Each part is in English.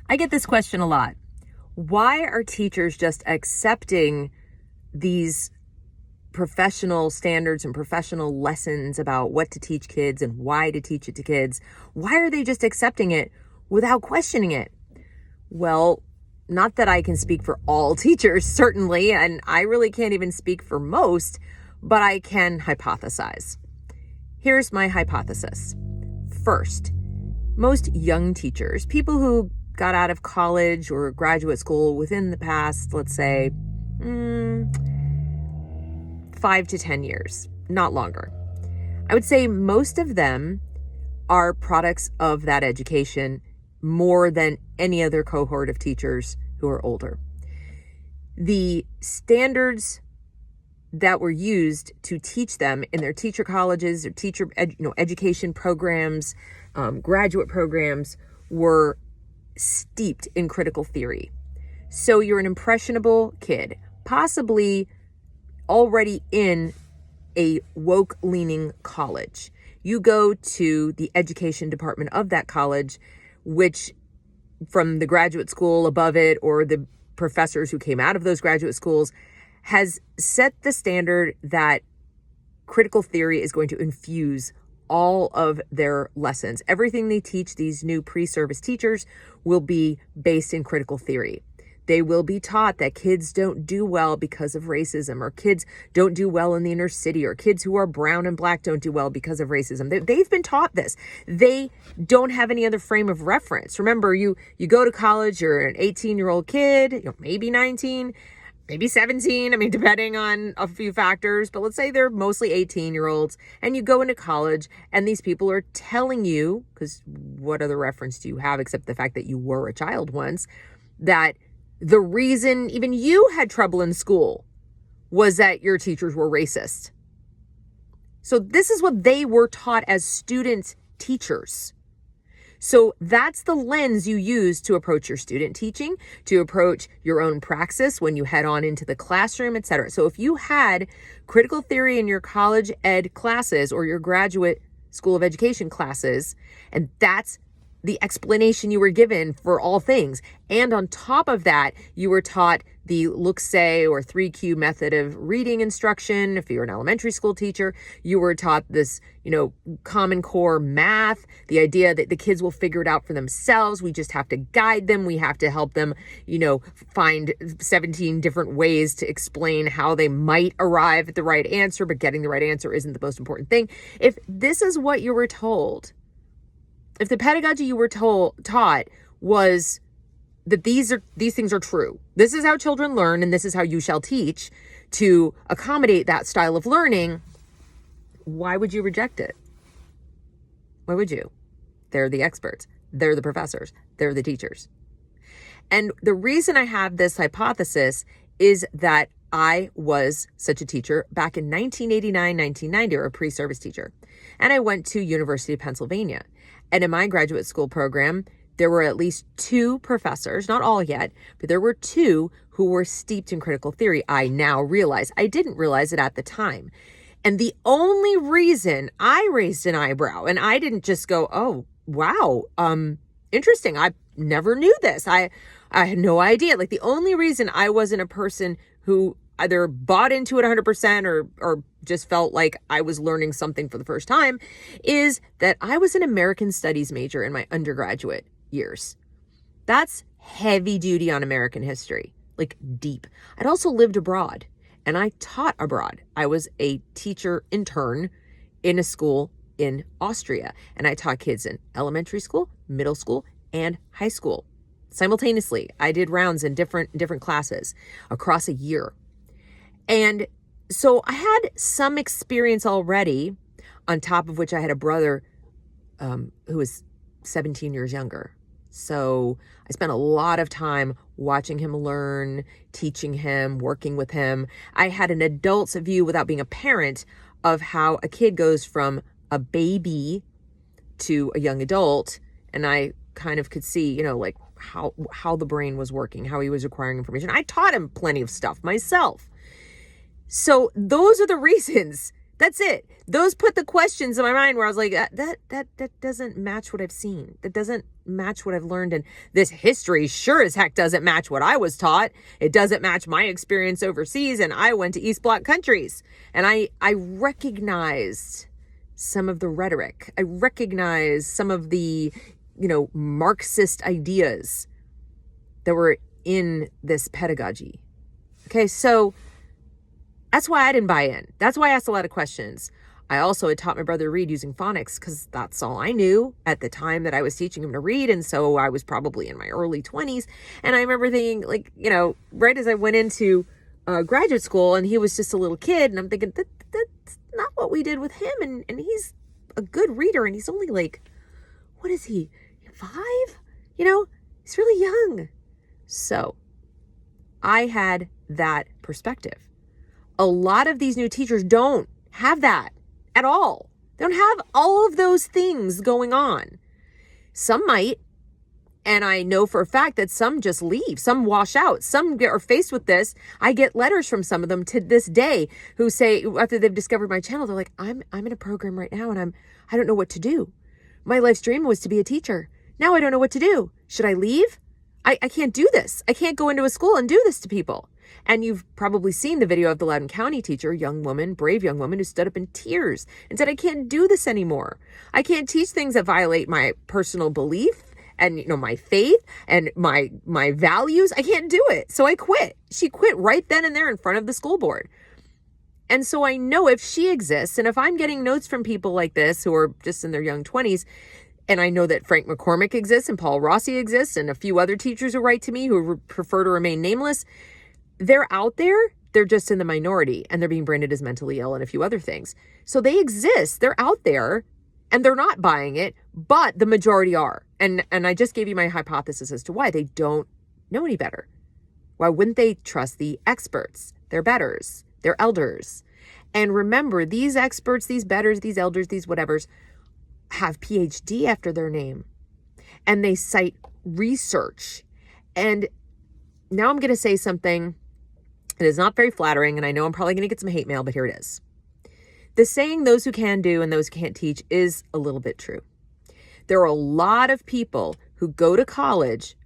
I get this question a lot. Why are teachers just accepting these professional standards and professional lessons about what to teach kids and why to teach it to kids? Why are they just accepting it without questioning it? Well, not that I can speak for all teachers, certainly, and I really can't even speak for most, but I can hypothesize. Here's my hypothesis. First, most young teachers, people who got out of college or graduate school within the past, let's say, 5 to 10 years, not longer. I would say most of them are products of that education more than any other cohort of teachers who are older. The standards that were used to teach them in their teacher colleges or education programs, graduate programs were steeped in critical theory. So you're an impressionable kid, possibly already in a woke-leaning college. You go to the education department of that college, which from the graduate school above it or the professors who came out of those graduate schools has set the standard that critical theory is going to infuse all of their lessons. Everything they teach these new pre-service teachers will be based in critical theory. They will be taught that kids don't do well because of racism, or kids don't do well in the inner city, or kids who are brown and black don't do well because of racism. They've been taught this. They don't have any other frame of reference. Remember, you go to college, you're an 18-year-old kid, maybe 19, maybe 17, depending on a few factors, but let's say they're mostly 18-year-olds, and you go into college, and these people are telling you, because what other reference do you have except the fact that you were a child once, that the reason even you had trouble in school was that your teachers were racist. So this is what they were taught as student teachers. So that's the lens you use to approach your student teaching, to approach your own praxis when you head on into the classroom, etc. So if you had critical theory in your college ed classes or your graduate school of education classes, and that's the explanation you were given for all things, and on top of that, you were taught the look-say or 3Q method of reading instruction. If you're an elementary school teacher, you were taught this, Common Core math, the idea that the kids will figure it out for themselves. We just have to guide them. We have to help them, find 17 different ways to explain how they might arrive at the right answer, but getting the right answer isn't the most important thing. If this is what you were told, if the pedagogy you were taught was that these things are true, this is how children learn, and this is how you shall teach to accommodate that style of learning, why would you reject it? Why would you? They're the experts. They're the professors. They're the teachers. And the reason I have this hypothesis is that I was such a teacher back in 1989, 1990, or a pre-service teacher. And I went to University of Pennsylvania. And in my graduate school program, there were at least 2 professors, not all yet, but there were 2 who were steeped in critical theory. I now realize. I didn't realize it at the time. And the only reason I raised an eyebrow, and I didn't just go, oh, wow, interesting. I never knew this. I had no idea. The only reason I wasn't a person who either bought into it 100% or just felt like I was learning something for the first time is that I was an American Studies major in my undergraduate years. That's heavy duty on American history, deep. I'd also lived abroad, and I taught abroad. I was a teacher intern in a school in Austria, and I taught kids in elementary school, middle school, and high school. Simultaneously, I did rounds in different classes across a year. And so I had some experience already, on top of which I had a brother who was 17 years younger. So I spent a lot of time watching him learn, teaching him, working with him. I had an adult's view, without being a parent, of how a kid goes from a baby to a young adult. And I kind of could see, how the brain was working, how he was acquiring information. I taught him plenty of stuff myself. So those are the reasons That's it. Those put the questions in my mind where I was like, that doesn't match what I've seen. That doesn't match what I've learned. And this history sure as heck doesn't match what I was taught. It doesn't match my experience overseas. And I went to East Bloc countries. And I recognized some of the rhetoric. I recognized some of the, Marxist ideas that were in this pedagogy. Okay, so that's why I didn't buy in. That's why I asked a lot of questions. I also had taught my brother to read using phonics because that's all I knew at the time that I was teaching him to read. And so I was probably in my early 20s. And I remember thinking, right as I went into graduate school and he was just a little kid, and I'm thinking, that's not what we did with him. And he's a good reader, and he's only what is he, 5? He's really young. So I had that perspective. A lot of these new teachers don't have that at all. They don't have all of those things going on. Some might, and I know for a fact that some just leave, some wash out, some are faced with this. I get letters from some of them to this day who say, after they've discovered my channel, they're like, I'm in a program right now and I don't know what to do. My life's dream was to be a teacher. Now I don't know what to do. Should I leave? I can't do this. I can't go into a school and do this to people. And you've probably seen the video of the Loudoun County teacher, young woman, brave young woman, who stood up in tears and said, I can't do this anymore. I can't teach things that violate my personal belief and, my faith and my values. I can't do it. So I quit. She quit right then and there in front of the school board. And so I know if she exists, and if I'm getting notes from people like this who are just in their young 20s, and I know that Frank McCormick exists and Paul Rossi exists and a few other teachers who write to me who prefer to remain nameless, they're out there. They're just in the minority and they're being branded as mentally ill and a few other things. So they exist. They're out there and they're not buying it, but the majority are. And I just gave you my hypothesis as to why they don't know any better. Why wouldn't they trust the experts, their betters, their elders? And remember, these experts, these betters, these elders, these whatevers have PhD after their name, and they cite research. And now I'm going to say something that is not very flattering, and I know I'm probably going to get some hate mail, but here it is. The saying, those who can do and those who can't teach, is a little bit true. There are a lot of people who go to college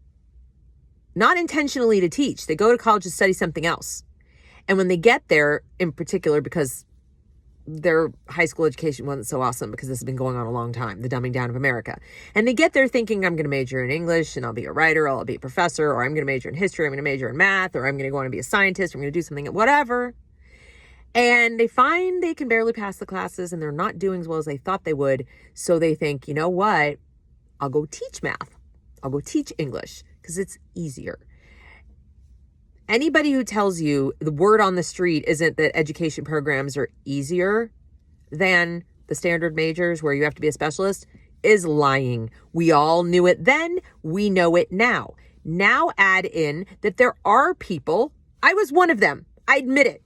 not intentionally to teach. They go to college to study something else. And when they get there, in particular, because their high school education wasn't so awesome, because this has been going on a long time, the dumbing down of America. And they get there thinking, I'm going to major in English and I'll be a writer, or I'll be a professor, or I'm going to major in history, I'm going to major in math, or I'm going to go on and be a scientist, or I'm going to do something, whatever. And they find they can barely pass the classes and they're not doing as well as they thought they would. So they think, you know what? I'll go teach math. I'll go teach English because it's easier. Anybody who tells you the word on the street isn't that education programs are easier than the standard majors where you have to be a specialist is lying. We all knew it then. We know it now. Now add in that there are people, I was one of them, I admit it,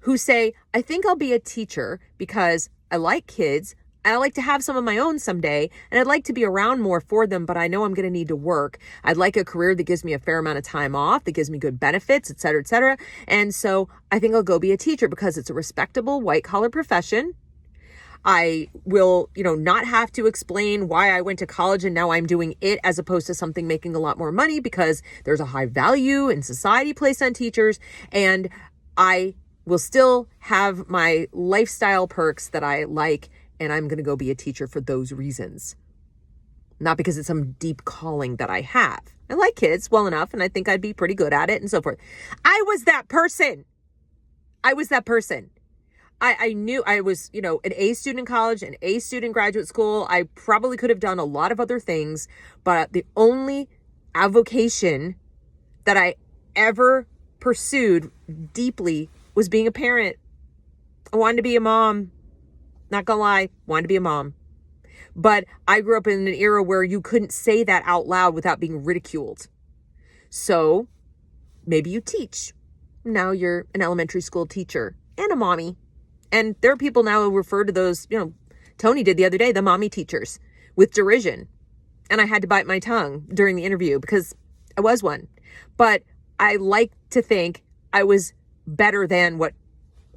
who say, I think I'll be a teacher because I like kids. I like to have some of my own someday, and I'd like to be around more for them, but I know I'm going to need to work. I'd like a career that gives me a fair amount of time off, that gives me good benefits, et cetera, et cetera. And so I think I'll go be a teacher because it's a respectable white-collar profession. I will, not have to explain why I went to college and now I'm doing it, as opposed to something making a lot more money, because there's a high value in society placed on teachers, and I will still have my lifestyle perks that I like, and I'm going to go be a teacher for those reasons. Not because it's some deep calling that I have. I like kids well enough, and I think I'd be pretty good at it and so forth. I was that person. I knew I was, an A student in college, an A student in graduate school. I probably could have done a lot of other things, but the only avocation that I ever pursued deeply was being a parent. I wanted to be a mom. Not gonna lie, wanted to be a mom. But I grew up in an era where you couldn't say that out loud without being ridiculed. So maybe you teach. Now you're an elementary school teacher and a mommy. And there are people now who refer to those, Tony did the other day, the mommy teachers, with derision. And I had to bite my tongue during the interview because I was one. But I like to think I was better than what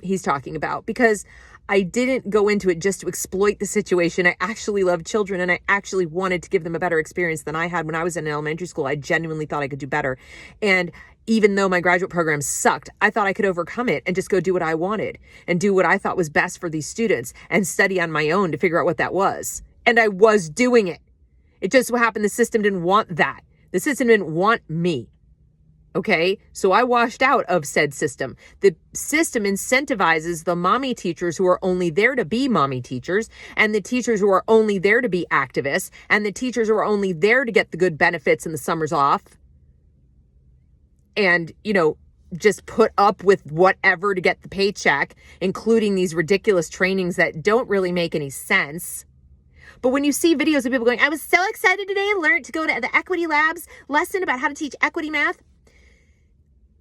he's talking about, because I didn't go into it just to exploit the situation. I actually loved children and I actually wanted to give them a better experience than I had when I was in elementary school. I genuinely thought I could do better. And even though my graduate program sucked, I thought I could overcome it and just go do what I wanted and do what I thought was best for these students and study on my own to figure out what that was. And I was doing it. It just so happened the system didn't want that. The system didn't want me. Okay, so I washed out of said system. The system incentivizes the mommy teachers who are only there to be mommy teachers, and the teachers who are only there to be activists, and the teachers who are only there to get the good benefits and the summers off. And, just put up with whatever to get the paycheck, including these ridiculous trainings that don't really make any sense. But when you see videos of people going, I was so excited today and learned to go to the Equity Labs lesson about how to teach equity math.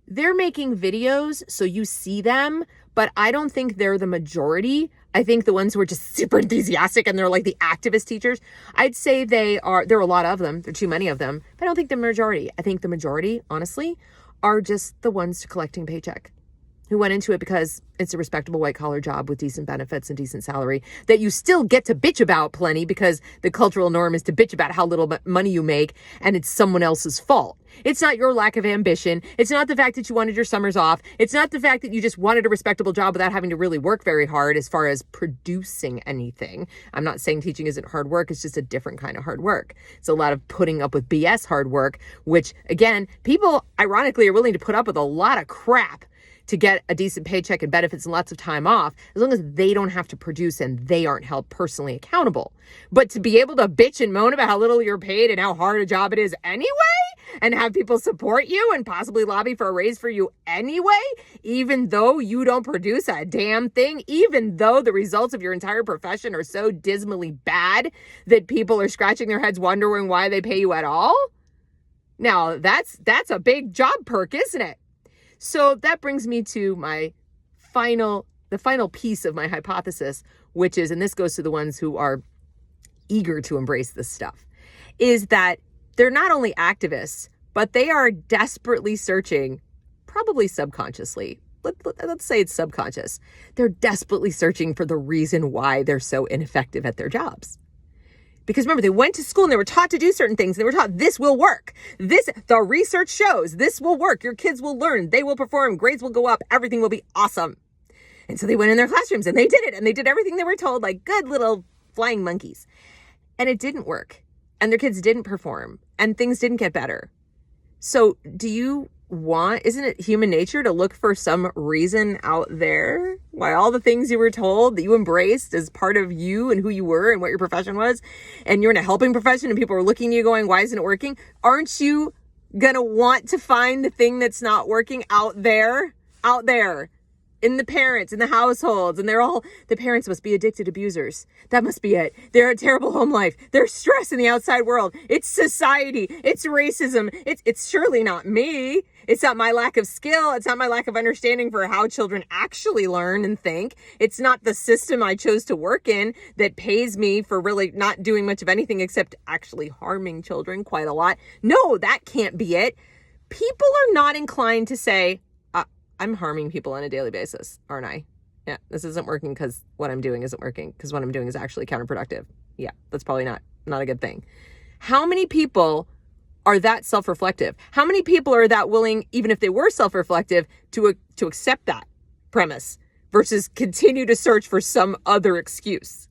They're making videos so you see them, but I don't think they're the majority. I think the ones who are just super enthusiastic and they're like the activist teachers, I'd say there are a lot of them. There are too many of them, but I don't think the majority. I think the majority, honestly, are just the ones collecting paycheck, who went into it because it's a respectable white collar job with decent benefits and decent salary that you still get to bitch about plenty because the cultural norm is to bitch about how little money you make and it's someone else's fault. It's not your lack of ambition. It's not the fact that you wanted your summers off. It's not the fact that you just wanted a respectable job without having to really work very hard as far as producing anything. I'm not saying teaching isn't hard work. It's just a different kind of hard work. It's a lot of putting up with BS hard work, which again, people ironically are willing to put up with a lot of crap to get a decent paycheck and benefits and lots of time off, as long as they don't have to produce and they aren't held personally accountable. But to be able to bitch and moan about how little you're paid and how hard a job it is anyway, and have people support you and possibly lobby for a raise for you anyway, even though you don't produce a damn thing, even though the results of your entire profession are so dismally bad that people are scratching their heads wondering why they pay you at all. Now, that's a big job perk, isn't it? So that brings me to the final piece of my hypothesis, which is, and this goes to the ones who are eager to embrace this stuff, is that they're not only activists, but they are desperately searching, probably subconsciously. Let's say it's subconscious. They're desperately searching for the reason why they're so ineffective at their jobs. Because remember, they went to school and they were taught to do certain things. They were taught this will work. The research shows this will work. Your kids will learn. They will perform. Grades will go up. Everything will be awesome. And so they went in their classrooms and they did it. And they did everything they were told like good little flying monkeys. And it didn't work. And their kids didn't perform. And things didn't get better. So isn't it human nature to look for some reason out there why all the things you were told that you embraced as part of you and who you were and what your profession was, and you're in a helping profession and people are looking at you going, why isn't it working? Aren't you gonna want to find the thing that's not working out there in the parents, in the households, and the parents must be addicted abusers. That must be it. They're a terrible home life. There's stress in the outside world. It's society. It's racism. It's surely not me. It's not my lack of skill. It's not my lack of understanding for how children actually learn and think. It's not the system I chose to work in that pays me for really not doing much of anything except actually harming children quite a lot. No, that can't be it. People are not inclined to say, I'm harming people on a daily basis, aren't I? Yeah, this isn't working because what I'm doing isn't working because what I'm doing is actually counterproductive. Yeah, that's probably not a good thing. How many people are that self-reflective? How many people are that willing, even if they were self-reflective, to accept that premise versus continue to search for some other excuse?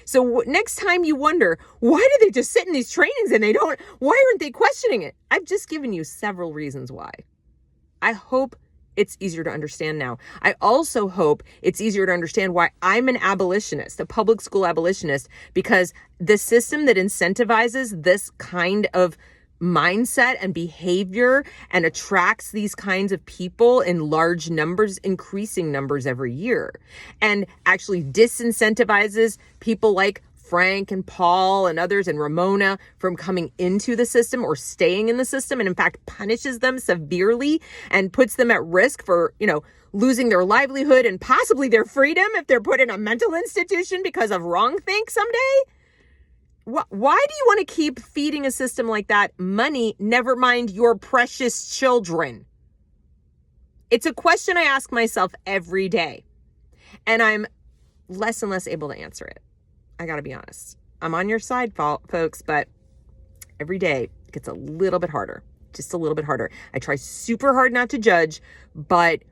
So next time you wonder, why do they just sit in these trainings and why aren't they questioning it? I've just given you several reasons why. I hope it's easier to understand now. I also hope it's easier to understand why I'm an abolitionist, a public school abolitionist, because the system that incentivizes this kind of mindset and behavior and attracts these kinds of people in large numbers, increasing numbers every year, and actually disincentivizes people like Frank and Paul and others and Ramona from coming into the system or staying in the system, and in fact punishes them severely and puts them at risk for, losing their livelihood and possibly their freedom if they're put in a mental institution because of wrongthink someday. Why do you want to keep feeding a system like that money, never mind your precious children? It's a question I ask myself every day. And I'm less and less able to answer it. I got to be honest. I'm on your side, folks, but every day it gets a little bit harder, just a little bit harder. I try super hard not to judge, but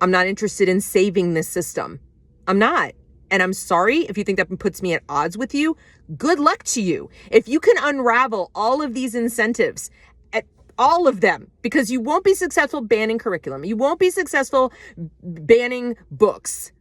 I'm not interested in saving this system. I'm not. And I'm sorry if you think that puts me at odds with you. Good luck to you. If you can unravel all of these incentives, at all of them, because you won't be successful banning curriculum. You won't be successful banning books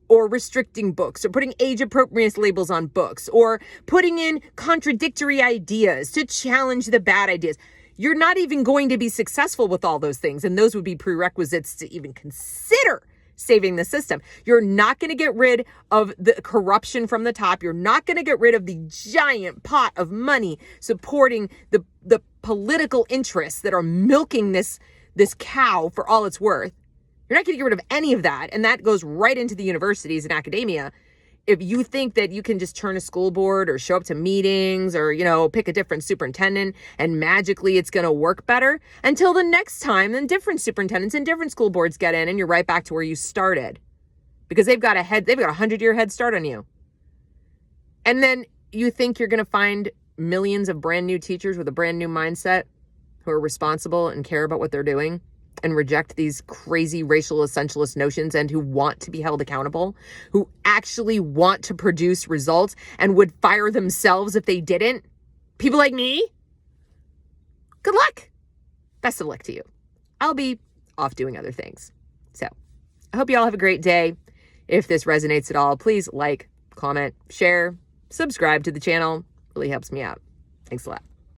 or restricting books or putting age appropriate labels on books or putting in contradictory ideas to challenge the bad ideas. You're not even going to be successful with all those things. And those would be prerequisites to even consider saving the system. You're not going to get rid of the corruption from the top. You're not going to get rid of the giant pot of money supporting the political interests that are milking this cow for all it's worth. You're not going to get rid of any of that. And that goes right into the universities and academia. If you think that you can just turn a school board or show up to meetings or, pick a different superintendent and magically it's going to work better until the next time, then different superintendents and different school boards get in and you're right back to where you started because they've got a 100-year head start on you. And then you think you're going to find millions of brand new teachers with a brand new mindset who are responsible and care about what they're doing and reject these crazy racial essentialist notions and who want to be held accountable, who actually want to produce results and would fire themselves if they didn't. People like me. Good luck. Best of luck to you. I'll be off doing other things. So I hope you all have a great day. If this resonates at all, please like, comment, share, subscribe to the channel. Really helps me out. Thanks a lot.